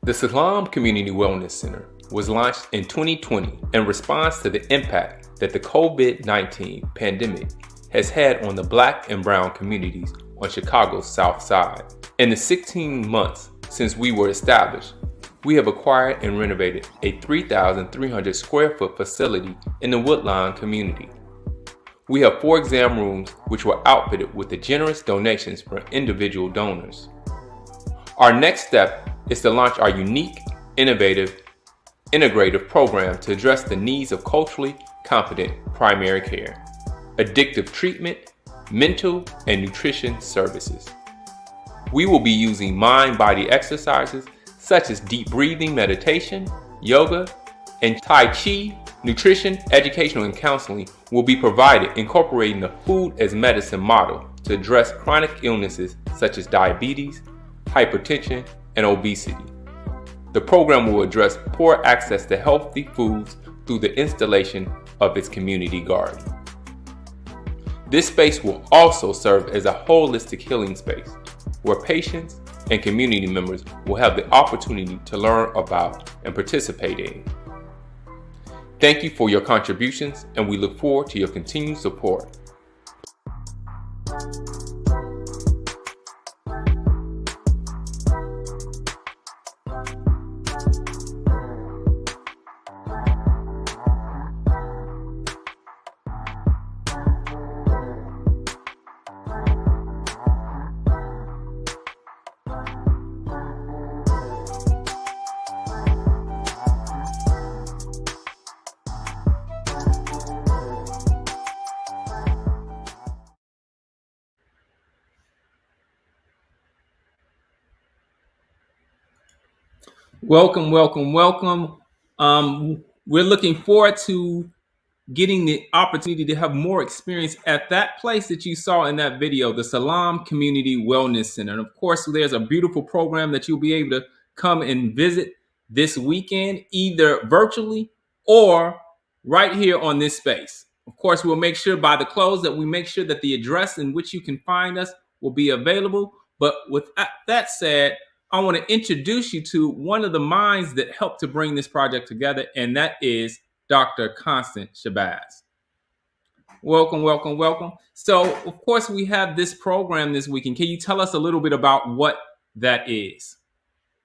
The Salaam Community Wellness Center was launched in 2020 in response to the impact that the COVID-19 pandemic has had on the Black and Brown communities on Chicago's South Side. In the 16 months since we were established, we have acquired and renovated a 3,300 square foot facility in the Woodlawn community. We have 4 exam rooms which were outfitted with the generous donations from individual donors. Our next step is to launch our unique, innovative, integrative program to address the needs of culturally competent primary care, addictive treatment, mental and nutrition services. We will be using mind-body exercises such as deep breathing meditation, yoga, and Tai Chi. Nutrition, educational, and counseling will be provided incorporating the food as medicine model to address chronic illnesses such as diabetes, hypertension, and obesity. The program will address poor access to healthy foods through the installation of its community garden. This space will also serve as a holistic healing space where patients and community members will have the opportunity to learn about and participate in. Thank you for your contributions, and we look forward to your continued support. Welcome. We're looking forward to getting the opportunity to have more experience at that place that you saw in that video, the Salaam Community Wellness Center. And of course, there's a beautiful program that you'll be able to come and visit this weekend, either virtually or right here on this space. Of course, we'll make sure by the close that we make sure that the address in which you can find us will be available. But with that said, I want to introduce you to one of the minds that helped to bring this project together, and that is Dr. Constant Shabazz. Welcome. So, of course, we have this program this weekend. Can you tell us a little bit about what that is?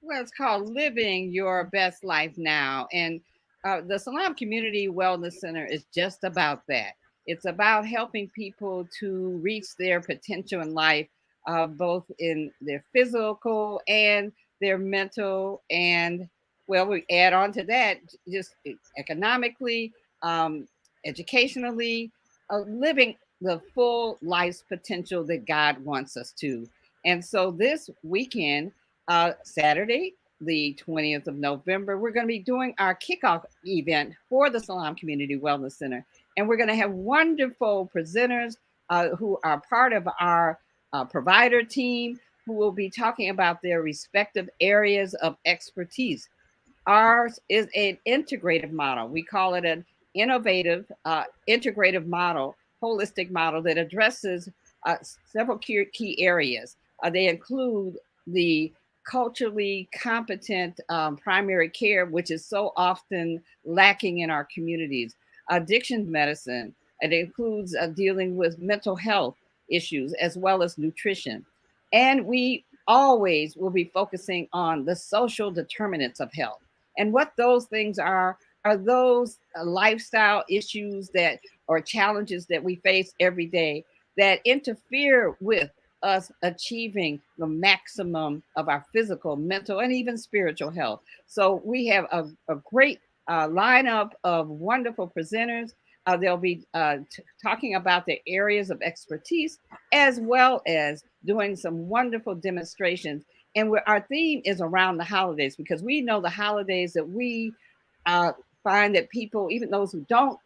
Well, it's called Living Your Best Life Now. And the Salaam Community Wellness Center is just about that. It's about helping people to reach their potential in life, both in their physical and their mental. And, well, we add on to that just economically, educationally, living the full life's potential that God wants us to. And so this weekend, Saturday, the 20th of November, we're going to be doing our kickoff event for the Salaam Community Wellness Center. And we're going to have wonderful presenters who are part of our provider team who will be talking about their respective areas of expertise. Ours is an integrative model. We call it an innovative, integrative model, holistic model that addresses several key areas. They include the culturally competent primary care, which is so often lacking in our communities, addiction medicine. It includes dealing with mental health issues as well as nutrition. And we always will be focusing on the social determinants of health. And what those things are those lifestyle issues that or challenges that we face every day that interfere with us achieving the maximum of our physical, mental, and even spiritual health. So we have a great lineup of wonderful presenters. They'll be talking about their areas of expertise as well as doing some wonderful demonstrations. And our theme is around the holidays because we know the holidays that we find that people, even those who don't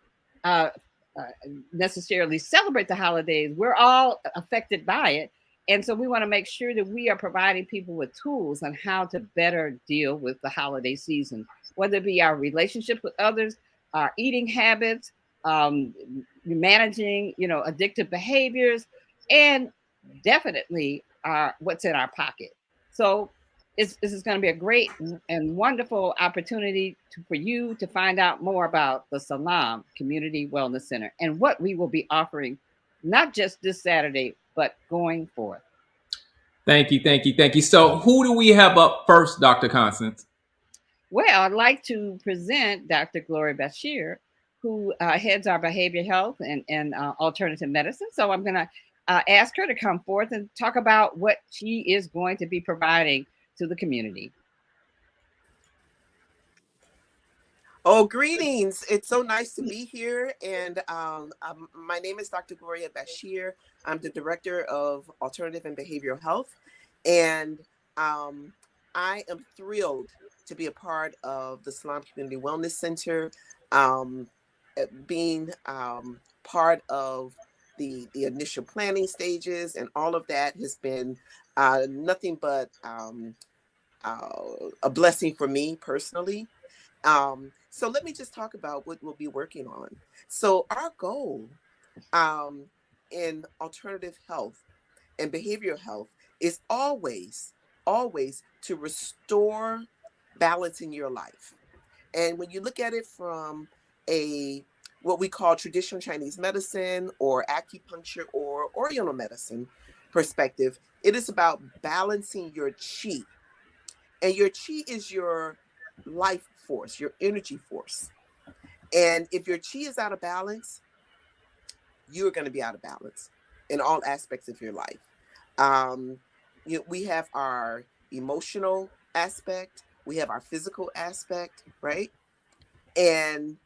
necessarily celebrate the holidays, we're all affected by it. And so we want to make sure that we are providing people with tools on how to better deal with the holiday season, whether it be our relationship with others, our eating habits, managing, addictive behaviors, and definitely what's in our pocket. So this is going to be a great and wonderful opportunity for you to find out more about the Salaam Community Wellness Center and what we will be offering, not just this Saturday, but going forth. Thank you, thank you, thank you. So, who do we have up first, Dr. Constance? Well, I'd like to present Dr. Gloria Bashir, who heads our behavior health and alternative medicine. So I'm going to ask her to come forth and talk about what she is going to be providing to the community. Oh, greetings. It's so nice to be here. And my name is Dr. Gloria Bashir. I'm the Director of Alternative and Behavioral Health. And I am thrilled to be a part of the Salaam Community Wellness Center, being part of the initial planning stages, and all of that has been nothing but a blessing for me personally. So let me just talk about what we'll be working on. So our goal in alternative health and behavioral health is always to restore balance in your life. And when you look at it from what we call traditional Chinese medicine or acupuncture or Oriental medicine perspective, it is about balancing your qi. And your qi is your life force, your energy force. And if your qi is out of balance, you're going to be out of balance in all aspects of your life. We have our emotional aspect, we have our physical aspect, right? And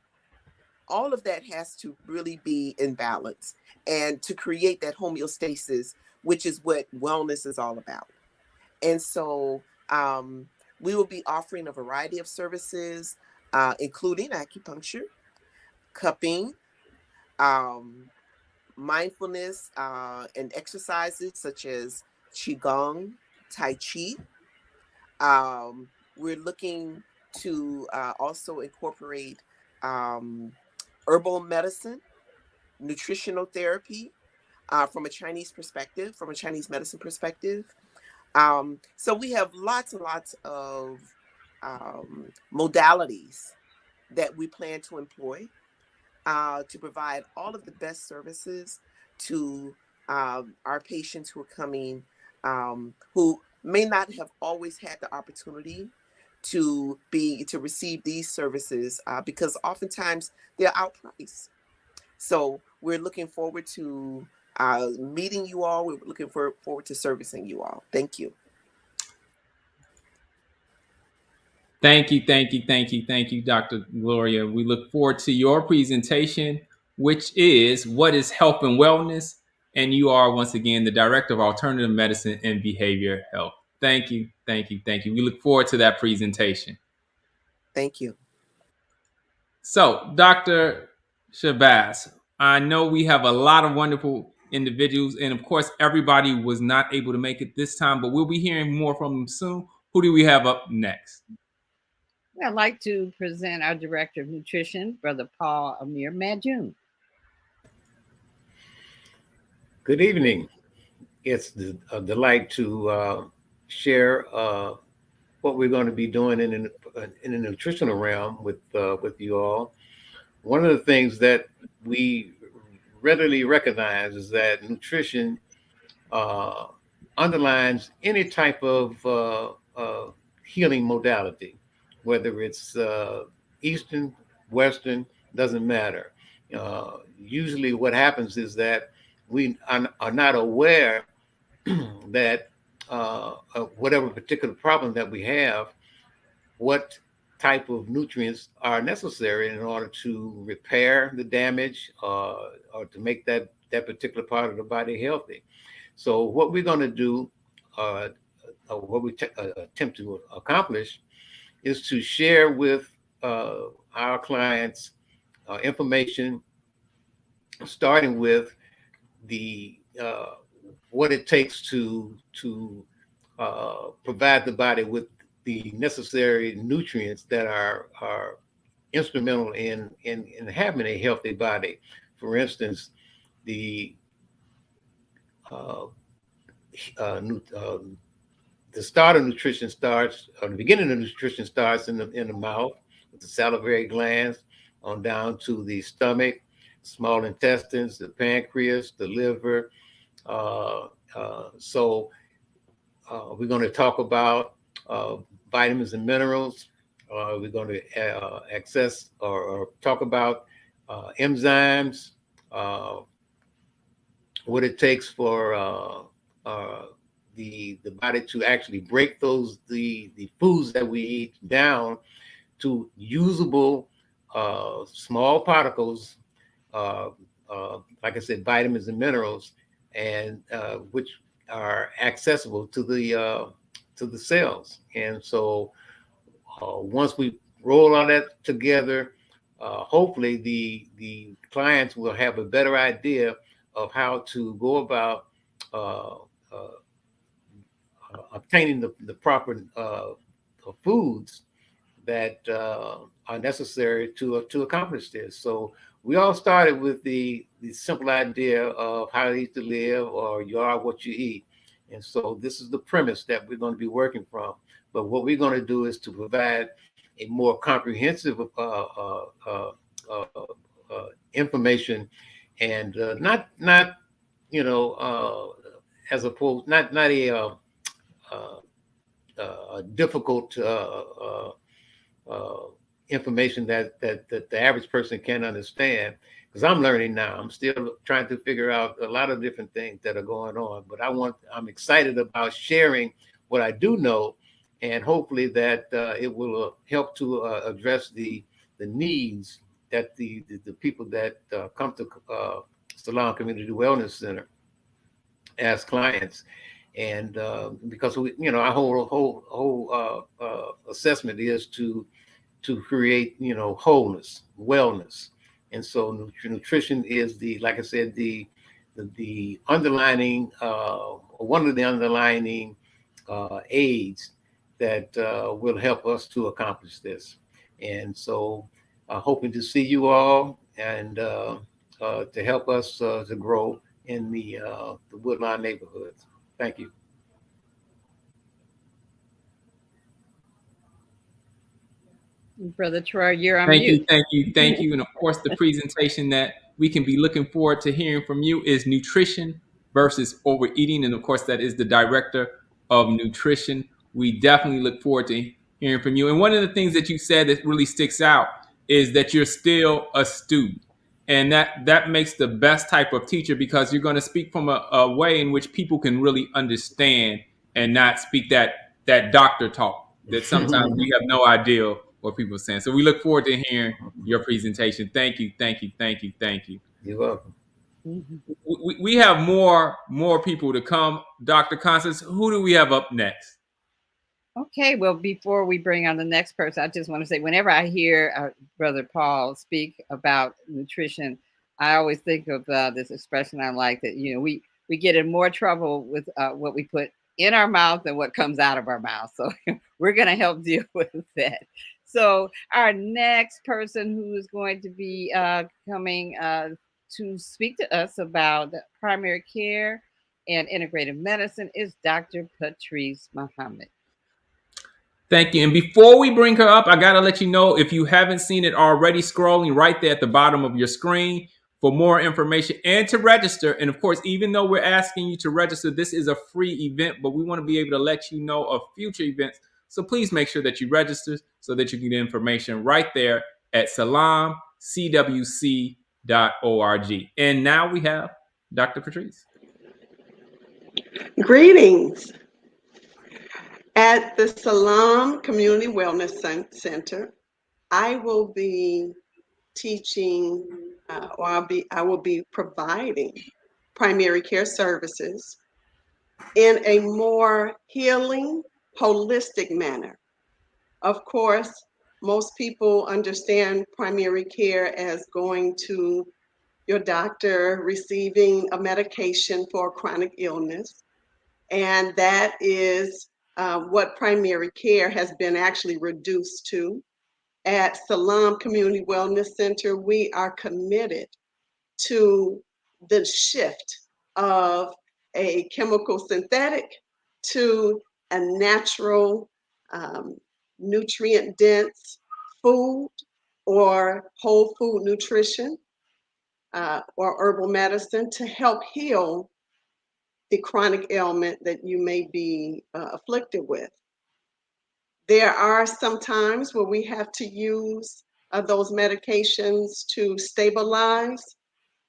all of that has to really be in balance and to create that homeostasis, which is what wellness is all about. And so we will be offering a variety of services, including acupuncture, cupping, mindfulness, and exercises such as Qigong, Tai Chi. We're looking to also incorporate herbal medicine, nutritional therapy from a Chinese perspective, from a Chinese medicine perspective. So we have lots and lots of modalities that we plan to employ to provide all of the best services to our patients who are coming, who may not have always had the opportunity to receive these services because oftentimes they're outpriced. So we're looking forward to meeting you all. We're looking forward to servicing you all. Thank you. Thank you, thank you, thank you, thank you, Dr. Gloria. We look forward to your presentation, which is What is Health and Wellness? And you are, once again, the Director of Alternative Medicine and Behavior Health. Thank you, thank you, thank you. We look forward to that presentation. Thank you. So, Dr. Shabazz, I know we have a lot of wonderful individuals, and of course, everybody was not able to make it this time, but we'll be hearing more from them soon. Who do we have up next? I'd like to present our Director of Nutrition, Brother Paul Amir Majun. Good evening. It's a delight to share what we're going to be doing in the nutritional realm with you all. One of the things that we readily recognize is that nutrition underlines any type of healing modality, whether it's Eastern, Western, doesn't matter. Usually what happens is that we are not aware that whatever particular problem that we have, what type of nutrients are necessary in order to repair the damage or to make that particular part of the body healthy. So what we're going to do, what we attempt to accomplish, is to share with our clients information, starting with the what it takes to provide the body with the necessary nutrients that are instrumental in having a healthy body. For instance, the the start of nutrition starts, or the beginning of nutrition starts in the mouth with the salivary glands on down to the stomach, small intestines, the pancreas, the liver. So we're going to talk about vitamins and minerals. We're going to access or talk about enzymes, what it takes for the body to actually break the foods that we eat down to usable small particles, like I said, vitamins and minerals, and which are accessible to the cells. And so once we roll all that together, hopefully the clients will have a better idea of how to go about obtaining the proper foods that are necessary to accomplish this. So we all started with the simple idea of how to eat to live, or you are what you eat. And so this is the premise that we're going to be working from. But what we're going to do is to provide a more comprehensive information, and not as opposed, not a difficult information that the average person can't understand. Because I'm learning now, I'm still trying to figure out a lot of different things that are going on. But I'm excited about sharing what I do know, and hopefully that it will help to address the needs that the people that come to Salaam Community Wellness Center as clients. And because our whole assessment is to create wholeness, wellness. And so nutrition is like I said, the underlining one of the underlining aids that will help us to accomplish this. And so hoping to see you all, and to help us to grow in the Woodlawn neighborhoods. Thank you. Brother Troy, you're on Thank mute. you. And of course, the presentation that we can be looking forward to hearing from you is nutrition versus overeating. And of course, that is the director of nutrition. We definitely look forward to hearing from you. And one of the things that you said that really sticks out is that you're still a student. And that makes the best type of teacher, because you're going to speak from a way in which people can really understand, and not speak that doctor talk that sometimes we have no idea what people are saying. So we look forward to hearing your presentation. Thank you. You're welcome. We have more people to come. Dr. Constance, who do we have up next? Okay, well, before we bring on the next person, I just want to say, whenever I hear Brother Paul speak about nutrition, I always think of this expression I like, that we get in more trouble with what we put in our mouth than what comes out of our mouth. So we're going to help deal with that. So our next person who is going to be coming to speak to us about primary care and integrative medicine is Dr. Patrice Muhammad. Thank you. And before we bring her up, I got to let you know, if you haven't seen it already, scrolling right there at the bottom of your screen for more information and to register. And of course, even though we're asking you to register, this is a free event, but we want to be able to let you know of future events. So please make sure that you register so that you can get information right there at salamcwc.org. And now we have Dr. Patrice. Greetings. At the Salaam Community Wellness Center, I will be teaching, I will be providing primary care services in a more healing, holistic manner. Of course, most people understand primary care as going to your doctor, receiving a medication for a chronic illness, and that is what primary care has been actually reduced to. At Salaam Community Wellness Center, we are committed to the shift of a chemical synthetic to a natural, nutrient-dense food or whole food nutrition or herbal medicine to help heal the chronic ailment that you may be afflicted with. There are some times where we have to use those medications to stabilize,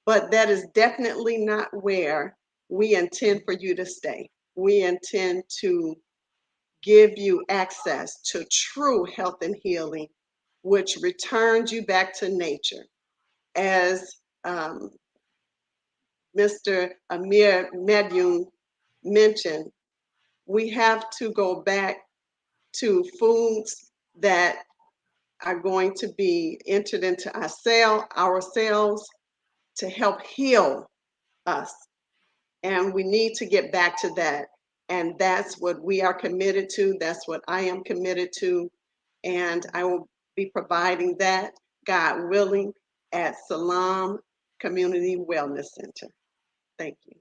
but that is definitely not where we intend for you to stay. We intend to give you access to true health and healing, which returns you back to nature. As Mr. Amir Medyun mentioned, we have to go back to foods that are going to be entered into our cells to help heal us. And we need to get back to that. And that's what we are committed to. That's what I am committed to. And I will be providing that, God willing, at Salaam Community Wellness Center. Thank you.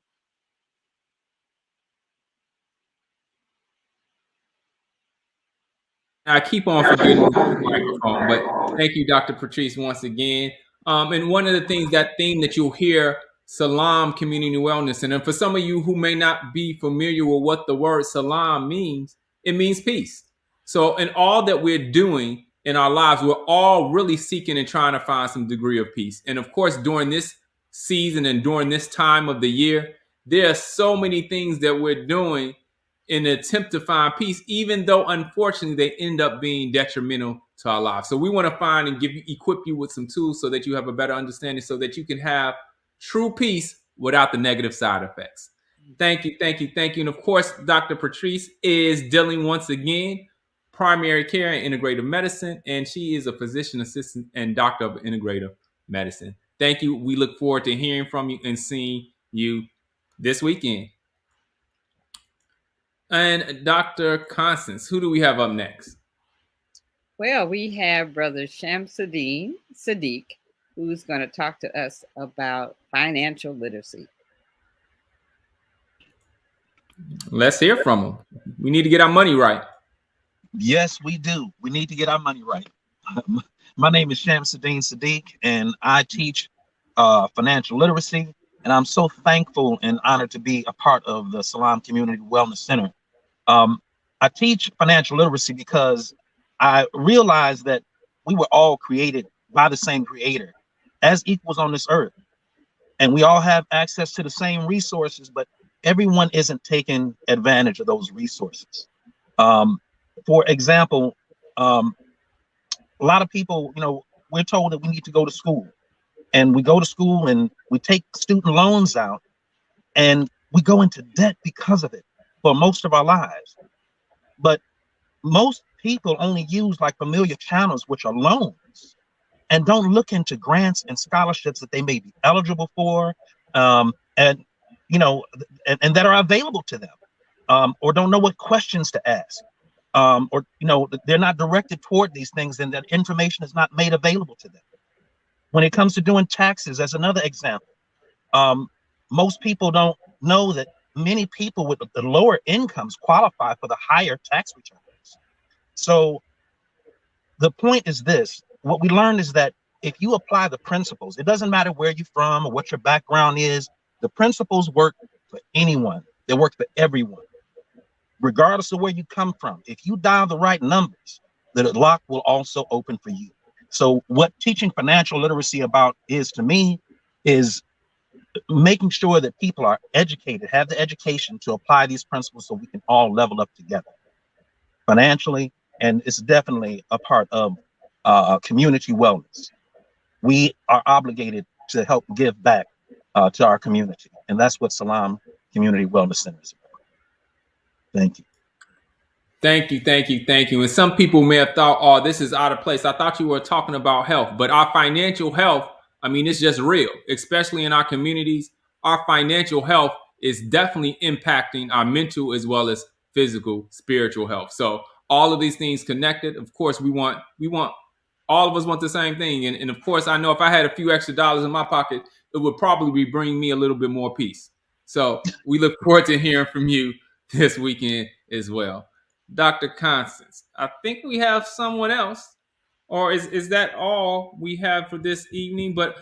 I keep on forgetting the microphone, but thank you, Dr. Patrice, once again. And one of the things, that theme that you'll hear, Salaam Community Wellness Center. And for some of you who may not be familiar with what the word Salaam means, it means peace. So in all that we're doing in our lives, we're all really seeking and trying to find some degree of peace. And of course, during this season and during this time of the year, there are so many things that we're doing in an attempt to find peace, even though unfortunately they end up being detrimental to our lives. So we want to find and equip you with some tools so that you have a better understanding, so that you can have true peace without the negative side effects. Thank you, thank you, thank you. And of course, Dr. Patrice is dealing once again primary care and integrative medicine, and she is a physician assistant and doctor of integrative medicine. Thank you. We look forward to hearing from you and seeing you this weekend. And Dr. Constance, who do we have up next? Well, we have Brother Shamsuddin Sadiq, who's going to talk to us about financial literacy. Let's hear from him. We need to get our money right. Yes, we do. We need to get our money right. My name is Shamsuddin Sadiq, and I teach financial literacy. And I'm so thankful and honored to be a part of the Salaam Community Wellness Center. I teach financial literacy because I realized that we were all created by the same creator as equals on this earth. And we all have access to the same resources, but everyone isn't taking advantage of those resources. For example, a lot of people, we're told that we need to go to school, and we go to school and we take student loans out and we go into debt because of it for most of our lives. But most people only use like familiar channels, which are loans, and don't look into grants and scholarships that they may be eligible for, and that are available to them, or don't know what questions to ask, or they're not directed toward these things, and that information is not made available to them. When it comes to doing taxes, as another example, most people don't know that many people with the lower incomes qualify for the higher tax returns. So the point is this: what we learned is that if you apply the principles, it doesn't matter where you're from or what your background is, the principles work for anyone. They work for everyone, regardless of where you come from. If you dial the right numbers, the lock will also open for you. So what teaching financial literacy about is, to me, is making sure that people are educated, have the education to apply these principles so we can all level up together financially. And it's definitely a part of community wellness. We are obligated to help give back to our community. And that's what Salaam Community Wellness Center is about. Thank you. Thank you, thank you, thank you. And some people may have thought, oh, this is out of place. I thought you were talking about health, but our financial health, it's just real, especially in our communities. Our financial health is definitely impacting our mental as well as physical, spiritual health. So all of these things connected. Of course, we want all of us want the same thing. And of course, I know if I had a few extra dollars in my pocket, it would probably bring me a little bit more peace. So we look forward to hearing from you this weekend as well. Dr. Constance. I think we have someone else, or is that all we have for this evening? But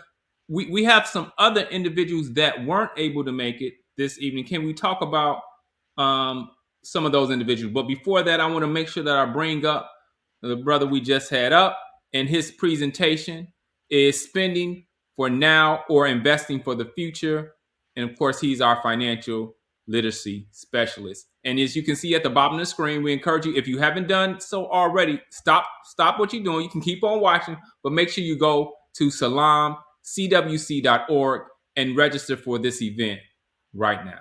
we have some other individuals that weren't able to make it this evening. Can we talk about some of those individuals? But before that, I want to make sure that I bring up the brother we just had up, and his presentation is spending for now or investing for the future. And of course, he's our financial literacy specialist. And as you can see at the bottom of the screen, we encourage you, if you haven't done so already, stop what you're doing. You can keep on watching, but make sure you go to salamcwc.org and register for this event right now.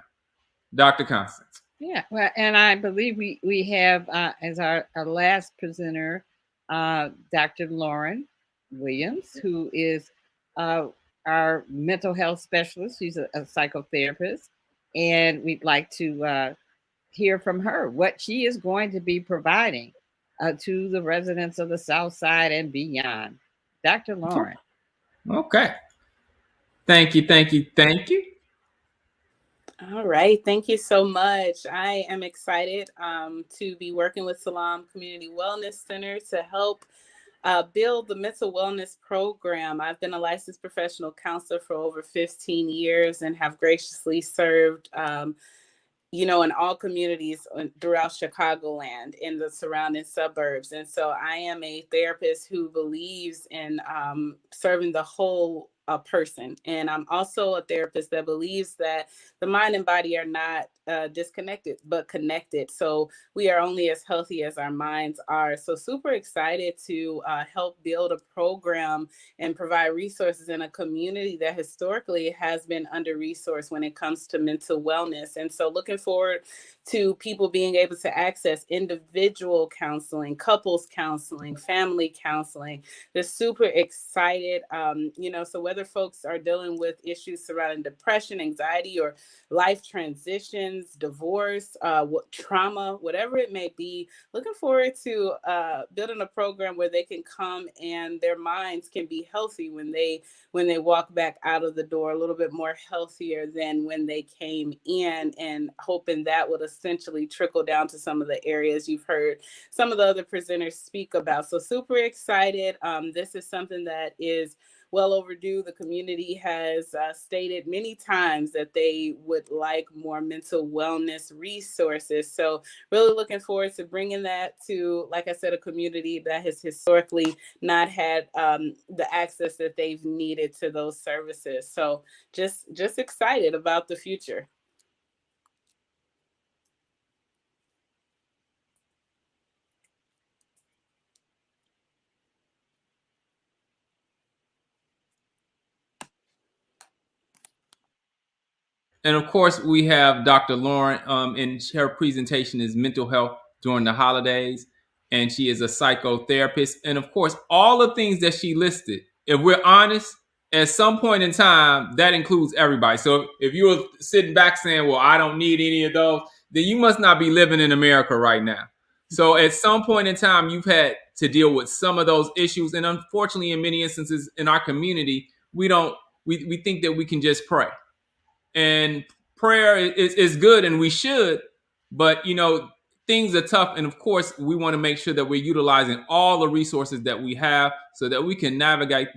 Dr. Constance. Yeah, well, and I believe we have as our last presenter, Dr. Lauren Williams, who is our mental health specialist. She's a psychotherapist, and we'd like to hear from her what she is going to be providing to the residents of the South Side and beyond. Dr. Lauren. Okay. Thank you. All right. Thank you so much. I am excited to be working with Salaam Community Wellness Center to help build the mental wellness program. I've been a licensed professional counselor for over 15 years and have graciously served in all communities throughout Chicagoland in the surrounding suburbs. And so I am a therapist who believes in serving the whole person. And I'm also a therapist that believes that the mind and body are not disconnected, but connected. So we are only as healthy as our minds are. So super excited to help build a program and provide resources in a community that historically has been under-resourced when it comes to mental wellness. And so looking forward to people being able to access individual counseling, couples counseling, family counseling. Just super excited, so whether folks are dealing with issues surrounding depression, anxiety, or life transitions, divorce, trauma, whatever it may be, looking forward to building a program where they can come and their minds can be healthy when they walk back out of the door, a little bit more healthier than when they came in, and hoping that would essentially trickle down to some of the areas you've heard some of the other presenters speak about. So super excited. This is something that is well overdue. The community has stated many times that they would like more mental wellness resources. So really looking forward to bringing that to, like I said, a community that has historically not had the access that they've needed to those services. So just excited about the future. And of course, we have Dr. Lauren, and her presentation is mental health during the holidays. And she is a psychotherapist. And of course, all the things that she listed, if we're honest, at some point in time, that includes everybody. So if you were sitting back saying, well, I don't need any of those, then you must not be living in America right now. So at some point in time, you've had to deal with some of those issues. And unfortunately, in many instances in our community, we think that we can just pray. And prayer is good, and we should, but things are tough. And of course, we want to make sure that we're utilizing all the resources that we have so that we can navigate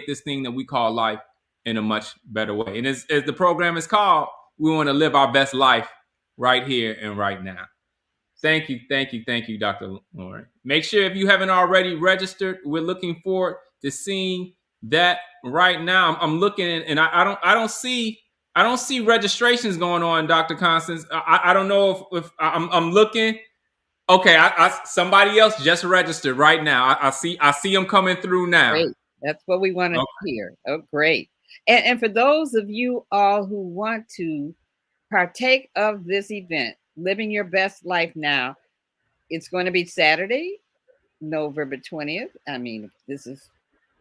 this thing that we call life in a much better way. And as the program is called, we want to live our best life right here and right now. Thank you, Dr. Lauren. Make sure, if you haven't already registered, we're looking forward to seeing that right now. I'm looking, and I don't see registrations going on, Dr. Constance. I don't know if I'm looking. Okay, somebody else just registered right now. I see them coming through now. Great. That's what we want to hear. Oh, great. And for those of you all who want to partake of this event, Living Your Best Life Now, it's going to be Saturday, November 20th. I mean, this is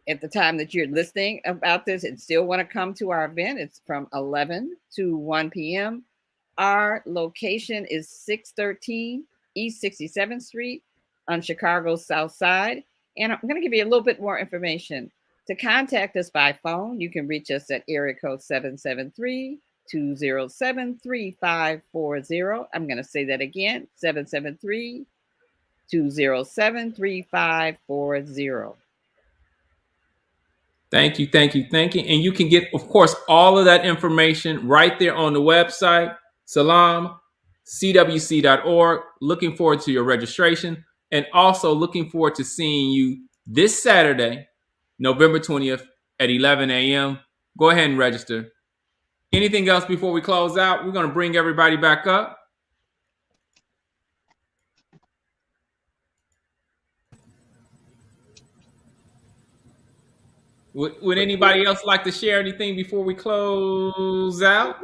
at the time that you're listening about this and still want to come to our event. It's from 11 to 1 p.m. Our location is 613 East 67th Street on Chicago's South Side. And I'm going to give you a little bit more information. To contact us by phone, you can reach us at area code 773-207-3540. I'm going to say that again, 773 207-3540. Thank you, thank you, thank you. And you can get, of course, all of that information right there on the website, salamcwc.org. Looking forward to your registration, and also looking forward to seeing you this Saturday, November 20th at 11 a.m. Go ahead and register. Anything else before we close out? We're going to bring everybody back up. Would anybody else like to share anything before we close out?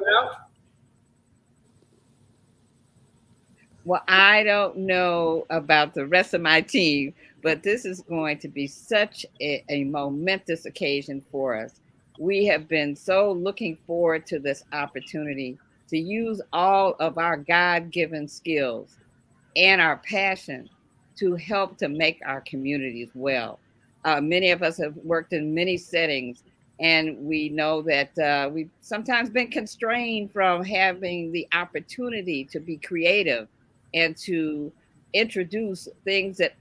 Well, I don't know about the rest of my team, but this is going to be such a momentous occasion for us. We have been so looking forward to this opportunity to use all of our God-given skills and our passion to help to make our communities well. Many of us have worked in many settings, and we know that we've sometimes been constrained from having the opportunity to be creative and to introduce things that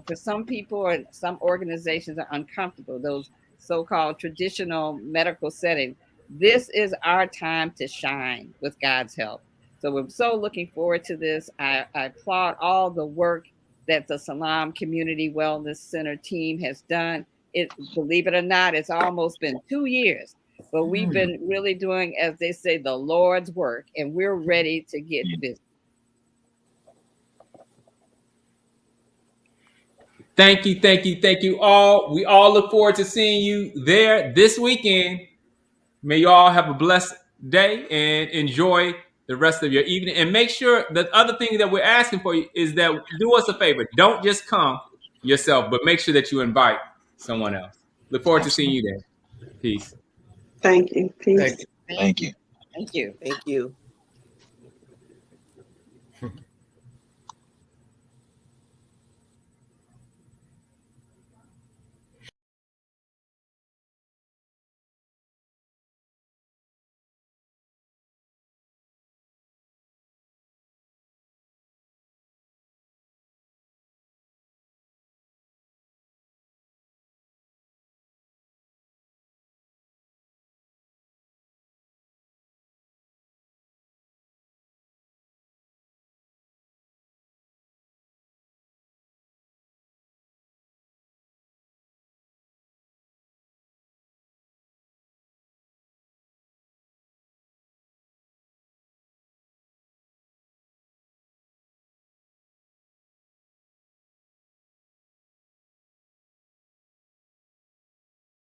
for some people or some organizations are uncomfortable, those so-called traditional medical settings. This is our time to shine with God's help. So we're so looking forward to this. I applaud all the work that the Salaam Community Wellness Center team has done. It, believe it or not, it's almost been 2 years, but we've been really doing, as they say, the Lord's work, and we're ready to get busy. Thank you, thank you, thank you all. We all look forward to seeing you there this weekend. May you all have a blessed day and enjoy the rest of your evening. And make sure the other thing that we're asking for you is that do us a favor. Don't just come yourself, but make sure that you invite someone else. Look forward to seeing you there. Peace. Thank you. Peace. Thank you. Thank you. Thank you.